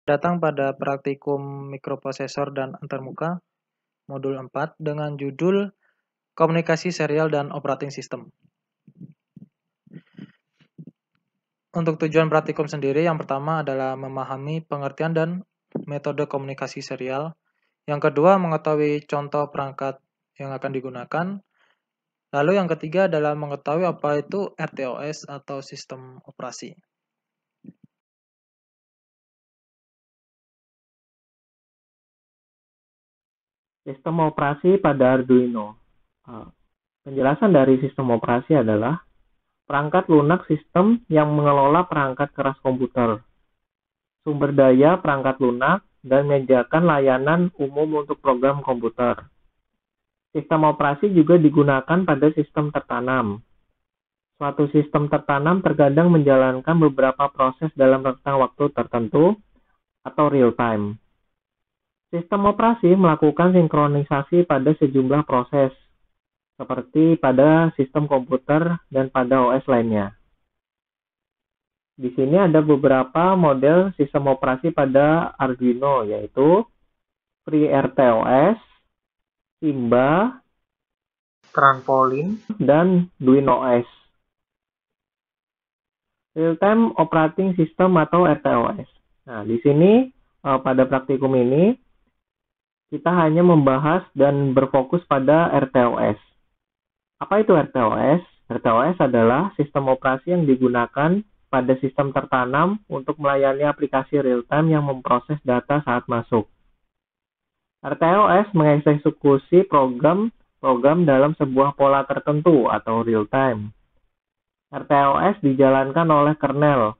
Datang pada praktikum mikroprosesor dan antarmuka modul 4 dengan judul Komunikasi Serial dan Operating System. Untuk tujuan praktikum sendiri, yang pertama adalah memahami pengertian dan metode komunikasi serial. Yang kedua, mengetahui contoh perangkat yang akan digunakan. Lalu yang ketiga adalah mengetahui apa itu RTOS atau sistem operasi. Sistem operasi pada Arduino. Penjelasan dari sistem operasi adalah perangkat lunak sistem yang mengelola perangkat keras komputer, sumber daya perangkat lunak, dan menyediakan layanan umum untuk program komputer. Sistem operasi juga digunakan pada sistem tertanam. Suatu sistem tertanam terkadang menjalankan beberapa proses dalam rentang waktu tertentu atau real time. Sistem operasi melakukan sinkronisasi pada sejumlah proses, seperti pada sistem komputer dan pada OS lainnya. Di sini ada beberapa model sistem operasi pada Arduino, yaitu FreeRTOS, Simba, Trampolin, dan DuinoOS. Real-time Operating System atau RTOS. Nah, di sini pada praktikum ini kita hanya membahas dan berfokus pada RTOS. Apa itu RTOS? RTOS adalah sistem operasi yang digunakan pada sistem tertanam untuk melayani aplikasi real-time yang memproses data saat masuk. RTOS mengeksekusi program dalam sebuah pola tertentu atau real-time. RTOS dijalankan oleh kernel,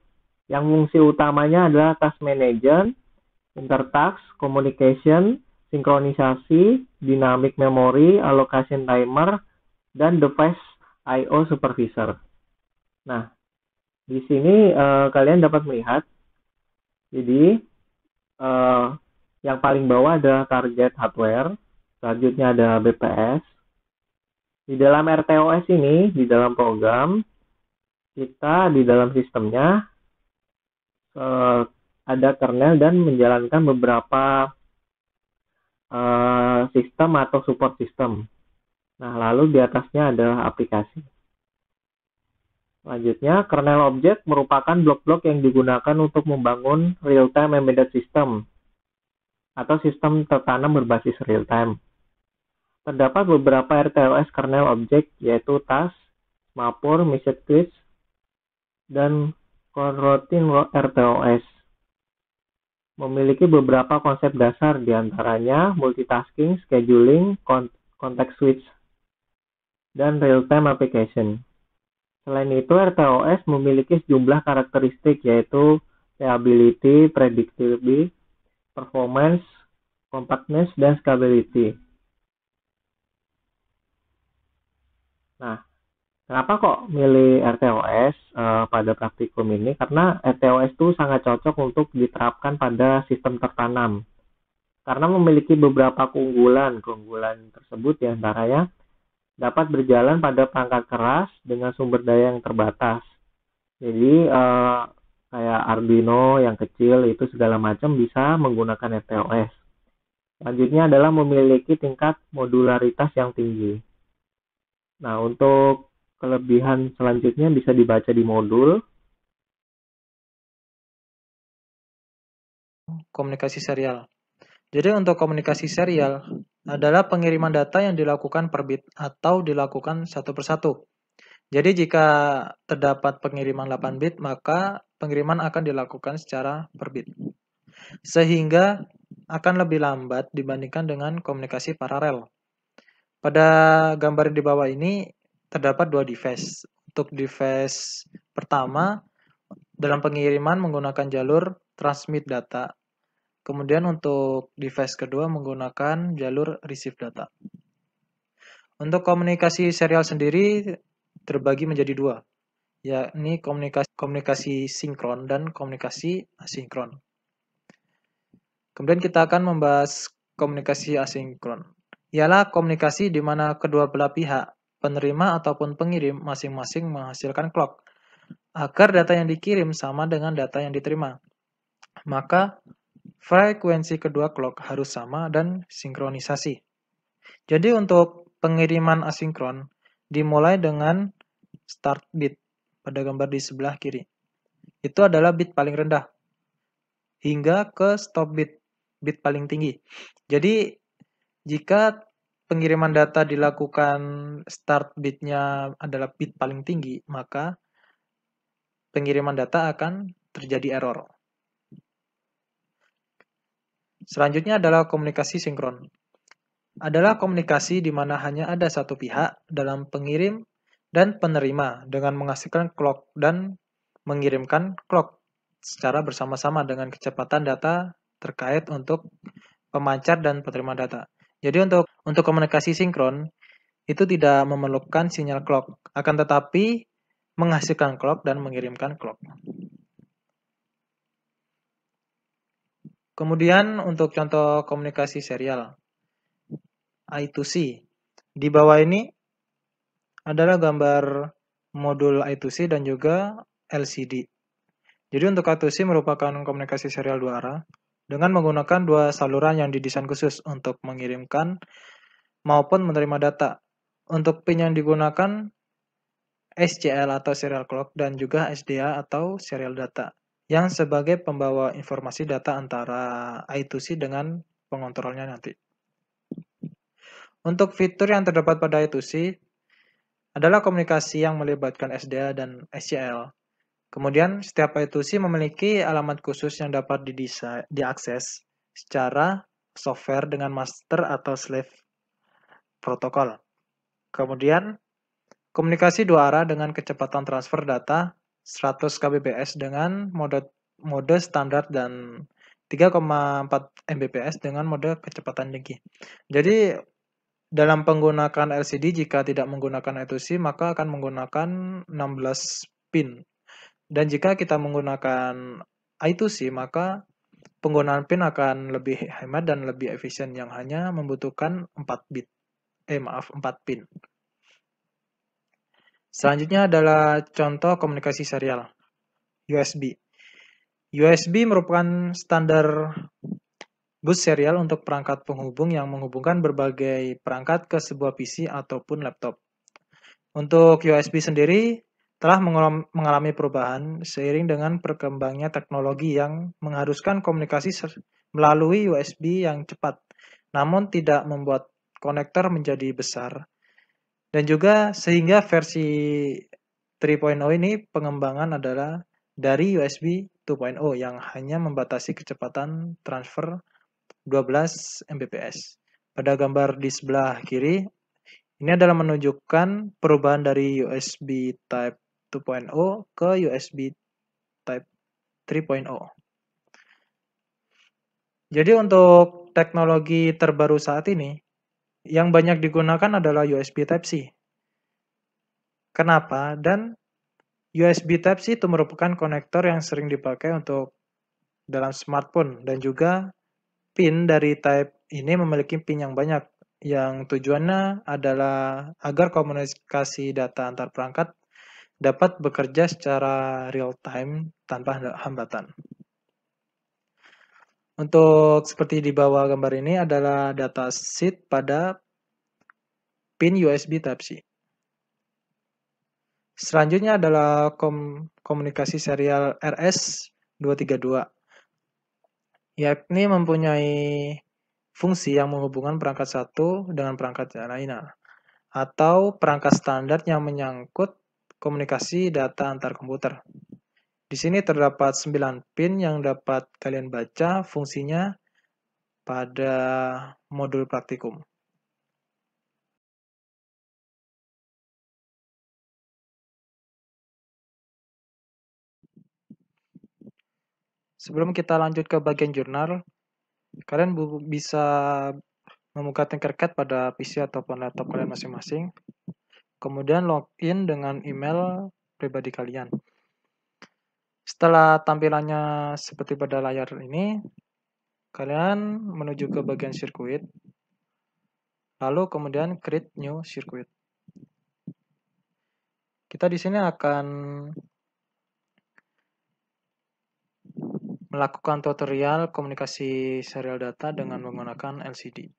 yang fungsi utamanya adalah task management, intertask, communication, sinkronisasi, dynamic memory, allocation timer, dan device I/O supervisor. Nah, di sini kalian dapat melihat, jadi yang paling bawah adalah target hardware, selanjutnya ada BPS. Di dalam RTOS ini, di dalam program, kita di dalam sistemnya ada kernel dan menjalankan beberapa sistem atau support system. Nah, lalu di atasnya adalah aplikasi. Selanjutnya, kernel objek merupakan blok-blok yang digunakan untuk membangun real-time embedded system atau sistem tertanam berbasis real-time. Terdapat beberapa RTOS kernel objek, yaitu TAS, Mapur, Message Queues, dan Coroutine RTOS. Memiliki beberapa konsep dasar, diantaranya multitasking, scheduling, context switch, dan real-time application. Selain itu, RTOS memiliki sejumlah karakteristik, yaitu reliability, predictability, performance, compactness, dan scalability. Nah, kenapa kok milih RTOS pada praktikum ini? Karena RTOS itu sangat cocok untuk diterapkan pada sistem tertanam. Karena memiliki beberapa keunggulan. Keunggulan tersebut diantaranya dapat berjalan pada perangkat keras dengan sumber daya yang terbatas. Jadi kayak Arduino yang kecil itu segala macam bisa menggunakan RTOS. Selanjutnya adalah memiliki tingkat modularitas yang tinggi. Nah, untuk kelebihan selanjutnya bisa dibaca di modul. Komunikasi serial. Jadi untuk komunikasi serial adalah pengiriman data yang dilakukan per bit atau dilakukan satu persatu. Jadi jika terdapat pengiriman 8 bit, maka pengiriman akan dilakukan secara per bit. Sehingga akan lebih lambat dibandingkan dengan komunikasi paralel. Pada gambar di bawah ini terdapat dua device. Untuk device pertama, dalam pengiriman menggunakan jalur transmit data. Kemudian untuk device kedua menggunakan jalur receive data. Untuk komunikasi serial sendiri terbagi menjadi dua, yakni komunikasi sinkron dan komunikasi asinkron. Kemudian kita akan membahas komunikasi asinkron. Ialah komunikasi di mana kedua belah pihak, penerima ataupun pengirim masing-masing menghasilkan clock, agar data yang dikirim sama dengan data yang diterima. Maka frekuensi kedua clock harus sama dan sinkronisasi. Jadi untuk pengiriman asinkron dimulai dengan start bit pada gambar di sebelah kiri. Itu adalah bit paling rendah hingga ke stop bit paling tinggi. Jadi jika pengiriman data dilakukan start bitnya adalah bit paling tinggi, maka pengiriman data akan terjadi error. Selanjutnya adalah komunikasi sinkron. Adalah komunikasi di mana hanya ada satu pihak dalam pengirim dan penerima dengan menghasilkan clock dan mengirimkan clock secara bersama-sama dengan kecepatan data terkait untuk pemancar dan penerima data. Jadi untuk komunikasi sinkron itu tidak memerlukan sinyal clock, akan tetapi menghasilkan clock dan mengirimkan clock. Kemudian untuk contoh komunikasi serial, I2C. Di bawah ini adalah gambar modul I2C dan juga LCD. Jadi untuk I2C merupakan komunikasi serial dua arah dengan menggunakan dua saluran yang didesain khusus untuk mengirimkan maupun menerima data. Untuk pin yang digunakan SCL atau serial clock dan juga SDA atau serial data yang sebagai pembawa informasi data antara I2C dengan pengontrolnya nanti. Untuk fitur yang terdapat pada I2C adalah komunikasi yang melibatkan SDA dan SCL. Kemudian setiap I2C memiliki alamat khusus yang dapat diakses secara software dengan master atau slave protokol. Kemudian komunikasi dua arah dengan kecepatan transfer data 100 kbps dengan mode standar dan 3,4 Mbps dengan mode kecepatan tinggi. Jadi dalam penggunaan LCD jika tidak menggunakan I2C maka akan menggunakan 16 pin. Dan jika kita menggunakan I2C maka penggunaan pin akan lebih hemat dan lebih efisien yang hanya membutuhkan 4 pin. Selanjutnya adalah contoh komunikasi serial, USB. USB merupakan standar bus serial untuk perangkat penghubung yang menghubungkan berbagai perangkat ke sebuah PC ataupun laptop. Untuk USB sendiri telah mengalami perubahan seiring dengan berkembangnya teknologi yang mengharuskan komunikasi melalui USB yang cepat, namun tidak membuat konektor menjadi besar. Dan juga sehingga versi 3.0 ini pengembangan adalah dari USB 2.0 yang hanya membatasi kecepatan transfer 12 Mbps. Pada gambar di sebelah kiri, ini adalah menunjukkan perubahan dari USB Type 2.0 ke USB Type 3.0. Jadi untuk teknologi terbaru saat ini, yang banyak digunakan adalah USB Type-C. Kenapa? Dan USB Type-C itu merupakan konektor yang sering dipakai untuk dalam smartphone dan juga pin dari Type ini memiliki pin yang banyak yang tujuannya adalah agar komunikasi data antar perangkat dapat bekerja secara real time tanpa hambatan. Untuk seperti di bawah gambar ini adalah data sheet pada pin USB Type-C. Selanjutnya adalah komunikasi serial RS232, yakni mempunyai fungsi yang menghubungkan perangkat satu dengan perangkat lainnya, atau perangkat standar yang menyangkut komunikasi data antar komputer. Di sini terdapat 9 pin yang dapat kalian baca fungsinya pada modul praktikum. Sebelum kita lanjut ke bagian jurnal, kalian bisa membuka Tinkercad pada PC ataupun laptop kalian masing-masing. Kemudian login dengan email pribadi kalian. Setelah tampilannya seperti pada layar ini, kalian menuju ke bagian sirkuit, lalu kemudian create new circuit. Kita di sini akan melakukan tutorial komunikasi serial data dengan menggunakan LCD.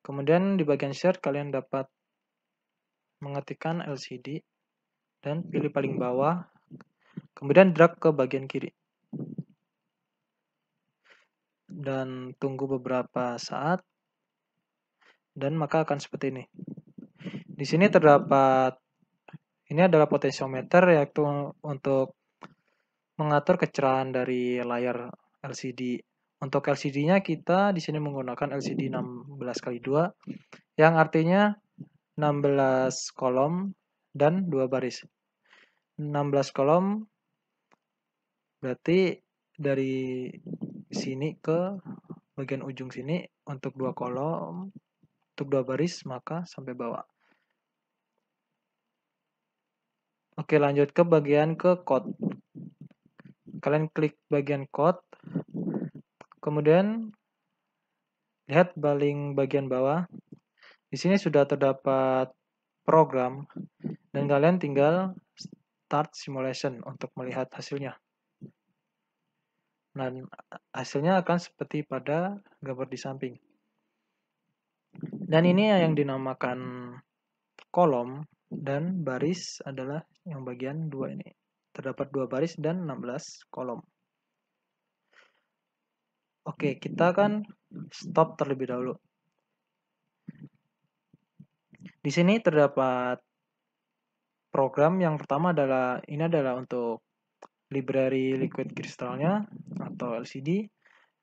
Kemudian di bagian share kalian dapat mengetikkan LCD dan pilih paling bawah, kemudian drag ke bagian kiri. Dan tunggu beberapa saat, dan maka akan seperti ini. Di sini terdapat, ini adalah potensiometer, yaitu untuk mengatur kecerahan dari layar LCD. Untuk LCD-nya kita di sini menggunakan LCD 16x2 yang artinya 16 kolom dan 2 baris. 16 kolom berarti dari sini ke bagian ujung sini untuk 2 kolom, untuk 2 baris maka sampai bawah. Oke, lanjut ke bagian ke code. Kalian klik bagian code, kemudian lihat paling bagian bawah. Di sini sudah terdapat program dan kalian tinggal start simulation untuk melihat hasilnya. Dan hasilnya akan seperti pada gambar di samping. Dan ini yang dinamakan kolom dan baris adalah yang bagian 2 ini. Terdapat 2 baris dan 16 kolom. Oke, kita akan stop terlebih dahulu. Di sini terdapat program yang pertama adalah, ini adalah untuk library liquid kristalnya atau LCD.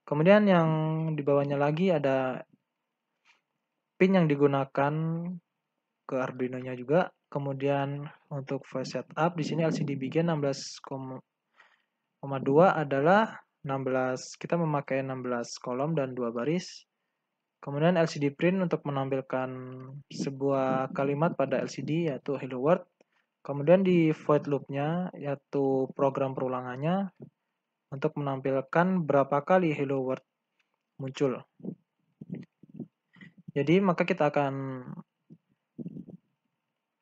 Kemudian yang di bawahnya lagi ada pin yang digunakan ke Arduino-nya juga. Kemudian untuk flash setup di sini LCD begin 16,2 adalah 16, kita memakai 16 kolom dan 2 baris. Kemudian LCD print untuk menampilkan sebuah kalimat pada LCD yaitu hello world. Kemudian di void loop-nya yaitu program perulangannya untuk menampilkan berapa kali hello world muncul. Jadi maka kita akan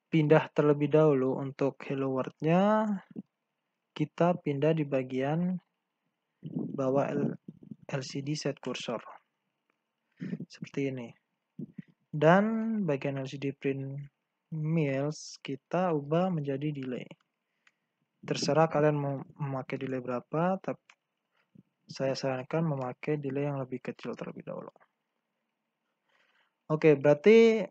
pindah terlebih dahulu untuk hello world-nya. Kita pindah di bagian bawah LCD set cursor. Seperti ini. Dan bagian LCD print mills kita ubah menjadi delay. Terserah kalian mau memakai delay berapa, tapi saya sarankan memakai delay yang lebih kecil terlebih dahulu. Oke, berarti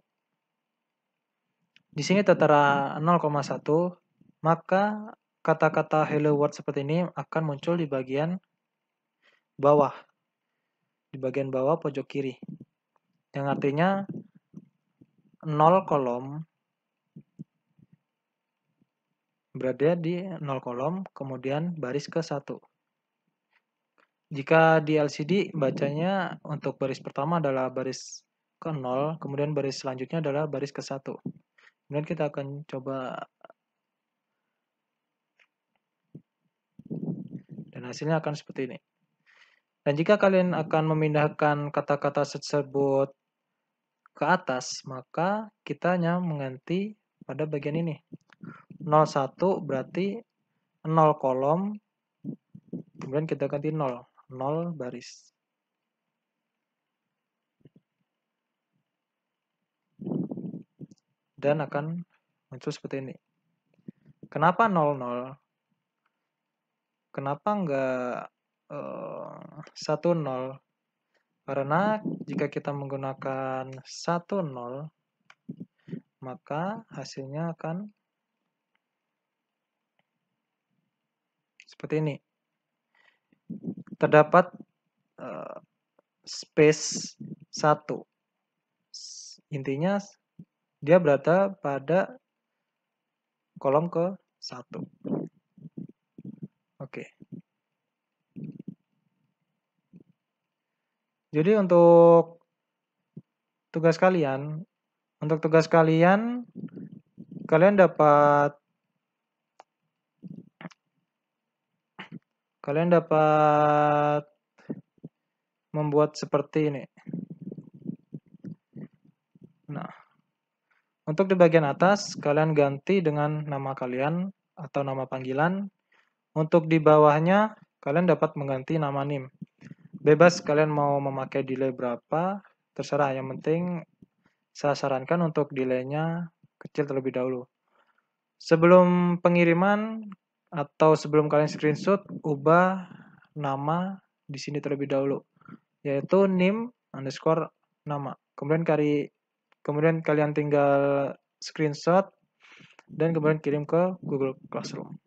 di sini tertera 0,1, maka kata-kata hello world seperti ini akan muncul di bagian bawah. Di bagian bawah pojok kiri. Yang artinya 0 kolom berada di 0 kolom, kemudian baris ke 1. Jika di LCD bacanya untuk baris pertama adalah baris ke 0, kemudian baris selanjutnya adalah baris ke 1. Kemudian kita akan coba dan hasilnya akan seperti ini. Dan jika kalian akan memindahkan kata-kata tersebut ke atas, maka kita hanya mengganti pada bagian ini. 01 berarti 0 kolom, kemudian kita ganti 0 baris. Dan akan muncul seperti ini. Kenapa 00? Kenapa enggak 10? Karena jika kita menggunakan 10, maka hasilnya akan seperti ini. Terdapat space 1. Intinya dia berada pada kolom ke 1. Oke. Jadi untuk tugas kalian, kalian dapat membuat seperti ini. Nah, untuk di bagian atas kalian ganti dengan nama kalian atau nama panggilan. Untuk di bawahnya kalian dapat mengganti nama NIM. Bebas kalian mau memakai delay berapa, terserah. Yang penting saya sarankan untuk delaynya kecil terlebih dahulu. Sebelum pengiriman atau sebelum kalian screenshot, ubah nama di sini terlebih dahulu, yaitu NIM underscore nama. Kemudian kalian tinggal screenshot dan kemudian kirim ke Google Classroom.